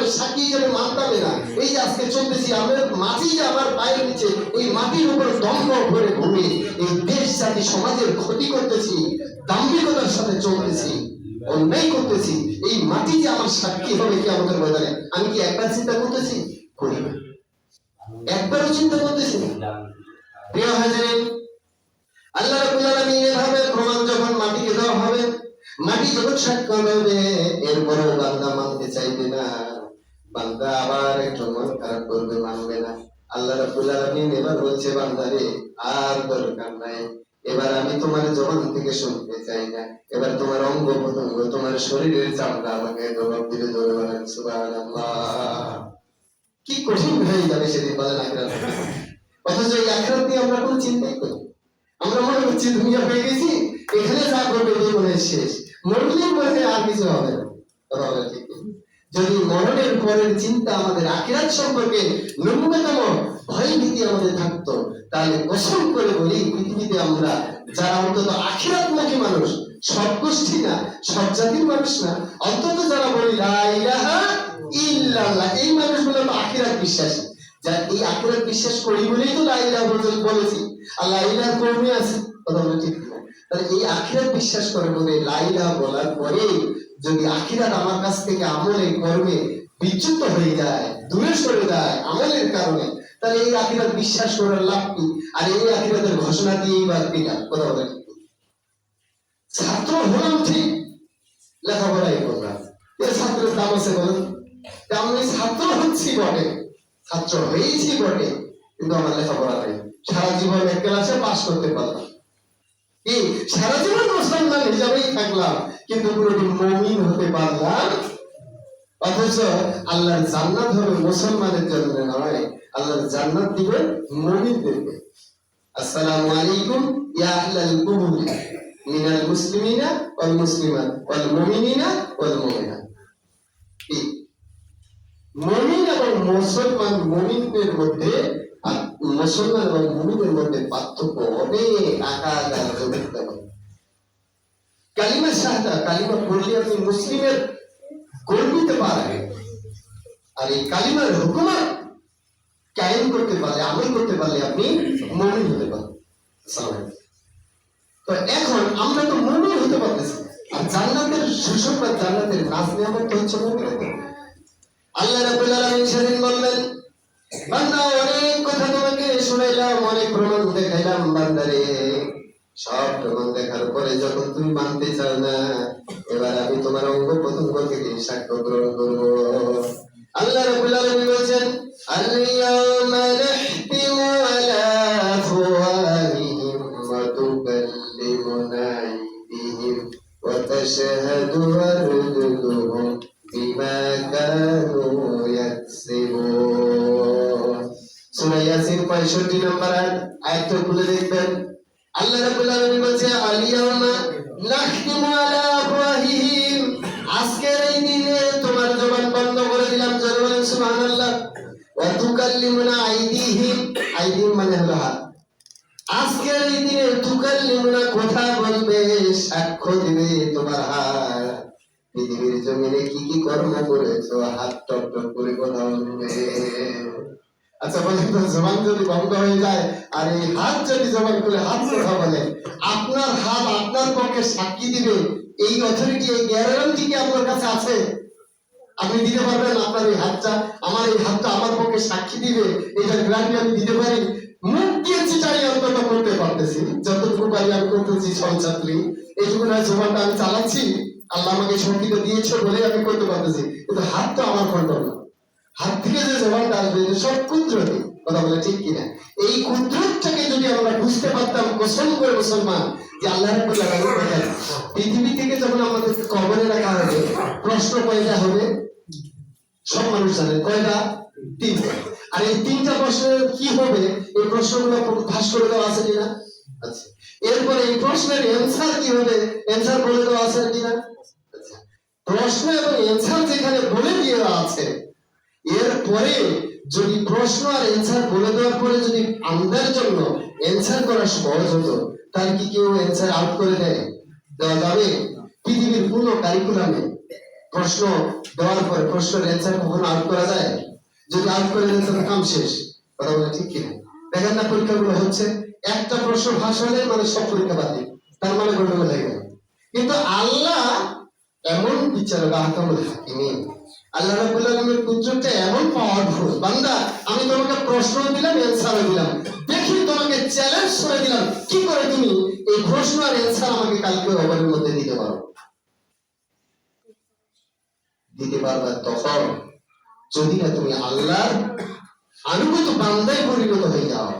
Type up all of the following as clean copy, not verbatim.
তোমার সাক্ষী হিসেবে মানতাম না। এই যে আজকে চলতেছি, আমার মাটি যে আমার পায়ের নিচে, ওই মাটির উপর দম্ভ ভরে ঘুরে এই দেশ জাতি সমাজের ক্ষতি করতেছি, দাম্ভিকতার সাথে চলতেছি, অন্যায় করতেছি, এই মাটি যে আমার সাক্ষী হবে কি আমাদের ময়দানে, আমি কি একবার চিন্তা করতেছি? করি না, একবারও চিন্তা করতেছি না। প্রিয় হাজিরিন, আল্লাহ রাব্বুল আলামিন এভাবে প্রমাণ যখন মাটিকে দেওয়া হবে, মাটি যখন সাক্ষ্য দেবে, এরপরেও বান্দা মানতে চাইবে না, বান্দা আবার একটু মন খারাপ করবে, মানবে না। আল্লাহ রাব্বুল আলামিন এবার বলছে, বান্দারে আর দরকার নাই, এবার আমি তোমার জবান থেকে শুনতে চাই না, এবার তোমার অঙ্গ প্রত্যঙ্গ, তোমার শরীরের চামড়া আমাকে জবাব দিলে জোরে বলেন সুবহানাল্লাহ। কি কঠিন হয়ে যাবে সেদিন, বলেন আখিরাত। অথচ এই আখিরাত নিয়ে আমরা কোনো চিন্তাই করি। আমরা মনে করছি দুনিয়া পেয়ে গেছি, এখানে যা করবে জীবনের শেষ, মরলেই মরে আর কিছু হবে না। কথা বলে ঠিক? যদি মরণের পরের চিন্তা আমাদের আখিরাত সম্পর্কে ন্যূনতম ভয় ভীতি আমাদের থাকতো, তাহলে কসম করে বলি, পৃথিবীতে আমরা যারা অন্তত আখিরাতমুখী মানুষ, সব গোষ্ঠী না, সব জাতির মানুষ না, অন্তত যারা বলি লা ইলাহা ইল্লাল্লাহ, এই মানুষগুলো তো আখিরাত বিশ্বাসী। যা এই আখিরাত বিশ্বাস করি বলেই তো লা ইলাহা বলেছি, আর লা ইলাহা কর্মী আছে। কথা বলে ঠিক না? তাহলে এই আখিরাত বিশ্বাস করে বলে লা ইলাহা বলার পরে যদি আখিরাত আমার কাছ থেকে আমলে কর্মে বিচ্যুত হয়ে যায়, দূরে সরে যায় আমলের কারণে, তাহলে এই আখিরাত বিশ্বাস করার লাভ কি? আর এই আখিরাতের ঘোষণা দিয়েই বা কিনা? কথা বলে ঠিক? ছাত্র হলাম ঠিক, লেখাপড়াই করলাম, এর ছাত্রের দাম আছে বলেন? আমি ছাত্র হচ্ছি বটে, ছাত্র হয়েছি বটে, কিন্তু আমার লেখাপড়া নেই, সারা জীবন এক ক্লাসে পাস করতে পারলাম, এই সারা জীবন মুসলমান হিসাবেই থাকলাম, কিন্তু কোনোদিন মুমিন হতে পারলাম। অথচ আল্লাহর জান্নাত হবে মুসলমানের জন্য নয়, আল্লাহর জান্নাত দিবেন মুমিনদেরকে। আসসালামু আলাইকুম ইয়া আহলাল কুবুর মিনাল মুসলিমিনা ওয়াল মুসলিমাত ওয়াল মুমিনিনা ওয়াল মুমিনাত। মুমিন এবং মুসলমান, মুমিনদের মধ্যে আর মুসলমান এবং মুমিনের মধ্যে পার্থক্য অনেক, আকাশ আর জমিন। কালিমা শাহাদা, কালিমা পড়লে আপনি মুসলিমের গর্বিতে পারবেন, আর এই কালিমার হুকুমত কায়েম করতে পারলে, আমল করতে পারলে আপনি মুমিন হতে পারবেন। তো এখন আমরা তো মুমিন হতে পারতেছি, আর জান্নাতের সুসংবাদ, জান্নাতের নাজ নিয়ামত হচ্ছে মুমিন। আল্লাহ রাব্বুল আলামিন সেদিন বললেন, বান্দা অনেক কথা তোমাকে শুনাইলাম, অনেক প্রমাণ দেখাইলাম, বান্দারে সব প্রমাণ দেখার পরে যখন তুমি মানতে চাও না, এবার আমি তোমার অঙ্গ প্রত্যঙ্গ থেকে সাক্ষ্য গ্রহণ করবো। আল্লাহ রাব্বুল আলামিন বলেছেন, আল-ইয়াওমা নাহতিমু আলা আফওয়াহিহিম ওয়া তুকাল্লিমুনা আইদিহিম ওয়া তাশহাদু আরজুলুহুম বিমা কানু ইয়াকসিবুন। সূরা ইয়াসিন 65 নম্বর আয়াতটা খুলে দেখবেন। আল্লাহ রাব্বুল আলামিন বলেছে, আল-ইয়াওমা নাহতিমু আলা আফওয়াহিহিম, আজকের এই দিনে তোমার জবান বন্ধ করে দিলাম, জোরে বলেন সুবহানাল্লাহ। ওয়া তুকাল্লিমুনা আইদিহিম, আইদিহিম মানে হলো হাত। আজকের এই দিনে তুকাল্লিমুনা কথা বলবে, সাক্ষ্য দিবে তোমার হাত। পৃথিবীর জমিনে কি কি কর্ম করেছো, হাত টপ টপ করে কথা বলবে। আচ্ছা বলেন তো, জবান যদি বন্ধ হয়ে যায় আর এই হাত যদি জবান করে হাত কথা বলে, আপনার হাত আপনার পক্ষে সাক্ষী দিবে, এই অথরিটি, এই গ্যারান্টি কি আপনার কাছে আছে? আপনি দিতে পারবেন আপনার এই হাতটা, আমার এই হাতটা আমার পক্ষে সাক্ষী দিবে, এটা গ্যারান্টি আমি দিতে পারি? মুখ দিয়ে চিটাই অন্তত করতে পারতেছি, যতটুকু পারি আমি করতেছি, সহযাত্রী এইটুকু না, জবানটা আমি চালাচ্ছি, আল্লাহ আমাকে শক্তি তো দিয়েছে বলে আমি করতে পারতেছি, কিন্তু হাত তো আমার কন্ট্রোল না। হাত থেকে যে জবানটা আসবে সব কুদরতি। কথা বলে ঠিক কিনা? এই কুদরতটাকে যদি আমরা বুঝতে পারতাম, কসম করে মুসলমান, যে আল্লাহ রাব্বুল আলামিন দেখেন, পৃথিবী থেকে যখন আমাদের কবরে রাখা হবে, প্রশ্ন কয়টা হবে? সব মানুষ জানে কয়টা? 3টা। আর এই 3টা প্রশ্নের কি হবে, এই প্রশ্নগুলো ফাঁস করে দেওয়া আছে কিনা? আচ্ছা, এরপরে এই প্রশ্নের অ্যানসার কি হবে, অ্যানসার বলে দেওয়া আছে কিনা? আচ্ছা, প্রশ্ন এবং অ্যানসার যেখানে বলে দেওয়া আছে, এরপরে যদি প্রশ্ন আর অ্যানসার বলে দেওয়ার পরে যদি আমাদের জন্য অ্যানসার করা সহজ হতো, তাহলে কি কেউ অ্যানসার আউট করে দেওয়া যাবে? পৃথিবীর কোনো কারিকুলামে প্রশ্ন দেওয়ার পরে প্রশ্নের অ্যান্সার কখনো আউট করা যায়? যদি আউট করে দেন তাহলে কাম শেষ। কথা বলে ঠিক কিনা? দেখেন না পরীক্ষাগুলো হচ্ছে, একটা প্রশ্ন ফাঁস হলে মানে সব পরীক্ষা বাতিল, তার মানে গন্ডগোল হয়ে গেল। কিন্তু আল্লাহ এমন বিচারক, আহকামুল হাকিমিন। আল্লাহ রাব্বুল আলামিনের কুদরতটা এমন পাওয়ারফুল। বান্দা, আমি তোমাকে প্রশ্ন দিলাম, অ্যানসারও দিলাম, দেখি তোমাকে চ্যালেঞ্জ করে দিলাম, কি করে তুমি এই প্রশ্ন আর অ্যানসার আমাকে কালকে ওভারের মধ্যে দিতে পারো? দিতে পারবা তখন যদি না তুমি আল্লাহর আনুগত বান্দায় পরিণত হয়ে যাও,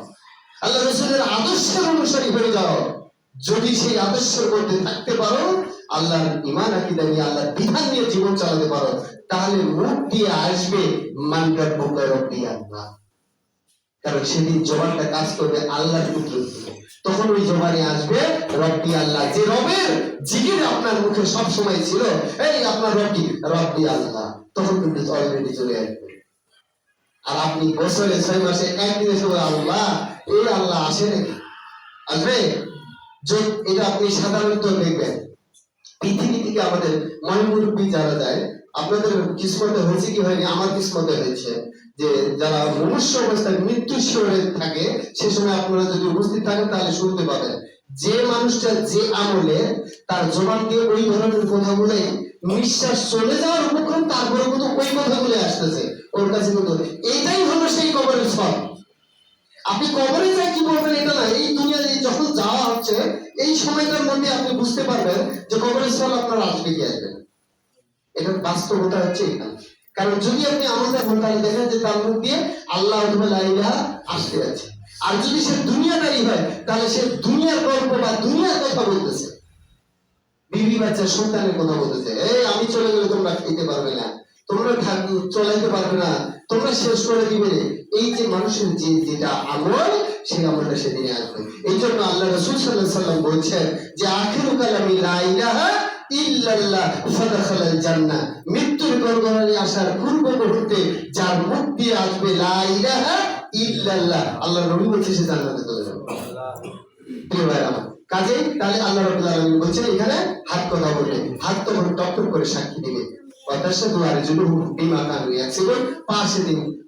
আল্লাহ রাসূলের আদর্শের অনুসারী হয়ে যাও। যদি সেই আদর্শের মধ্যে থাকতে পারো, আল্লাহর ঈমান আকীদা নিয়ে, আল্লাহর বিধান নিয়ে জীবন চালাতে পারো, তাহলে মুখ দিয়ে আসবে মান রাব্বুকা রব্বি আল্লাহ। কারণ সেদিন জবানটা কাজ করবে আল্লাহর কুদরত দিয়ে। তখন ওই জবানে আসবে রব্বি আল্লাহ। যে রবের জিকির আপনার মুখে সব সময় ছিল, এই আপনার রব্বি রব্বি আল্লাহ, তখন কিন্তু অলরেডি চলে আসবে। আর আপনি বছরে 6 মাসে একদিনে সবাই আল্লাহ, এই আল্লাহ আসে নাকি? আসবে? এটা আপনি সাধারণত দেখবেন পৃথিবী থেকে আমাদের ময়মুরব্বী যারা যায়, আপনাদের কিসমতে হয়েছে কি হয়নি? আমার কিসমতে হয়েছে যে যারা মনুষ্য অবস্থায় মৃত্যুর শিহরে থাকে, সে সময় আপনারা যদি উপস্থিত থাকেন তাহলে শুনতে পাবেন যে মানুষটা যে আমলে তার জবান দিয়ে ওই ধরনের কথাগুলো, নিঃশ্বাস চলে যাওয়ার উপক্রম, তারপরে কিন্তু ওই কথাগুলো আসতেছে ওর কাছে, কিন্তু এইটাই হলো সেই কবরের ফল। আপনি কবরে যা কি বলবেন এটা না, এই দুনিয়াতে যখন যাওয়া হচ্ছে এই সময়টার মধ্যে আপনি বুঝতে পারবেন যে কবরের ফল আপনার আসবে কি আসবে না। এটার বাস্তবতা হচ্ছে এটা। কারণ যদি আপনি আমলটা করেন তাহলে দেখেন যে তার মুখ দিয়ে আল্লাহ ওয়া লা ইলাহা আসতে আছে। আর যদি সে দুনিয়াদারি হয় তাহলে সে দুনিয়ার গল্প বা দুনিয়ার কথা বলতেছে, বিবি বাচ্চা সন্তানের কথা বলতেছে, এই আমি চলে গেলে তোমরা খেতে পারবে না, তোমরা চলাইতে পারবে না, তোমরা শেষ করে দিবে। এই যে মানুষের যে যেটা আমল, সেই আমলটা সেদিনে আসবে। এই জন্য আল্লাহ রাসূল সাল্লাল্লাহু আলাইহি ওয়াসাল্লাম বলছেন যে আখিরু কালামি লা ইলাহা ইল্লাল্লাহ ফাদখালাল জান্নাহ। মৃত্যুর গড়গড়ানি আসার পূর্ব মুহূর্তে যার মুখ দিয়ে আসবে লা ইলাহা ইল্লাল্লাহ, আল্লাহর নবী বলছে সে জান্নাতে চলে যাবে। প্রিয় ভাইরা আমার, কাজেই তাহলে আল্লাহ রাব্বুল আলামিন বলছেন এখানে হাত কথা বলবে, হাত তখন টকটক করে সাক্ষী দিবে।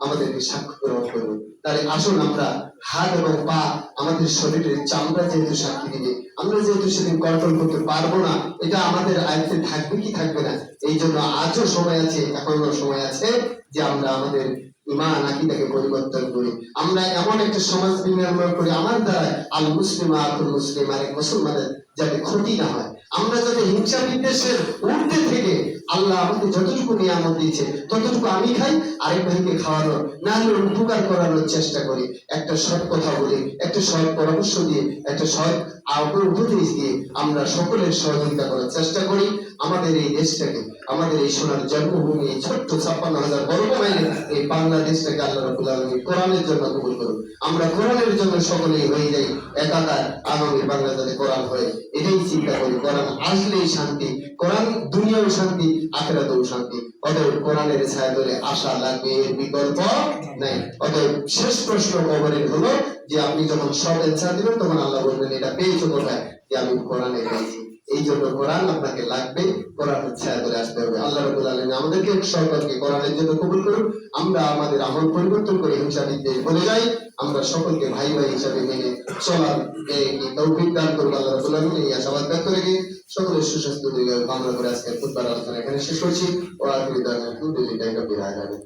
আমাদেরকে সাক্ষ্য গ্রহণ করবে। তাহলে আসুন আমরা হাত এবং পা, আমাদের শরীরের চামড়া যেহেতু সাক্ষী দিবে, আমরা যেহেতু সেদিন কন্ট্রোল করতে পারবো না, এটা আমাদের আয়ত্তে থাকবে কি থাকবে না। এই জন্য আজও সময় আছে, এখনো সময় আছে যে আমরা আমাদের ঈমান আকীদাকে পরিবর্তন করি। আমরা এমন একটা সমাজ নির্মাণ করি আমার দ্বারা আল মুসলিম আকুল মুসলিম, আরেক মুসলমানের যাতে ক্ষতি না হয়। আমরা যাতে হিংসা বিদ্বেষের ঊর্ধ্বে থেকে আল্লাহ আমাকে যতটুকু নিয়ামত দিয়েছে ততটুকু আমি খাই, আরেক ভাইকে খাওয়ানোর না হলে উপকার করানোর চেষ্টা করি। একটা সৎ কথা বলি, একটা সৎ পরামর্শ দিয়ে, একটা সৎ উপদেশ দিয়ে আমরা সকলের সহযোগিতা করার চেষ্টা করি। আমাদের এই দেশটাকে, আমাদের এই সোনার জন্মভূমি, এই ছোট্ট 56,000 বর্গ মাইলের এই বাংলাদেশটাকে আল্লাহ রাব্বুল আলামিন কোরআনের জন্য কবুল করুন। আমরা কোরআনের জন্য সকলেই হয়ে যাই একাকার, আগামী বাংলাদেশে কোরআন হয় এটাই চিন্তা করি। কোরআন আসলেই শান্তি, কোরআন দুনিয়াও শান্তি, আখিরাতেও শান্তি। অতএব কোরআনের ছায়া তলে আশা লাগবে, এর বিকল্প নাই। অতএব শেষ প্রশ্ন কবরের হলো যে আপনি যখন সব অ্যানসার দিবেন তখন আল্লাহ বলবেন এটা পেয়েছো কোথায়? যে আমি কোরআনে পেয়েছি। এই জন্য কোরআন আপনাকে লাগবে, কোরআনের ছায়া তলে আসতে হবে। আল্লাহ রাব্বুল আলামিন আমাদেরকে সরকারকে কোরআনের জন্য কবুল করুন। আমরা আমাদের আমল পরিবর্তন করে হিংসা বিদ্বেষ ভুলে যাই। আমরা সকলকে ভাই ভাই হিসাবে মেনে চলার তৌফিক দান করুন আল্লাহ রাব্বুল আলামিন। এই আশাবাদ ব্যক্ত রেখে সকলের সুস্বাস্থ্য কামনা করে আজকের খুতবার আলোচনা এখানে শেষ করছি। ওয়া আখিরু দাওয়ানা আলহামদুলিল্লাহি রাব্বিল আলামিন।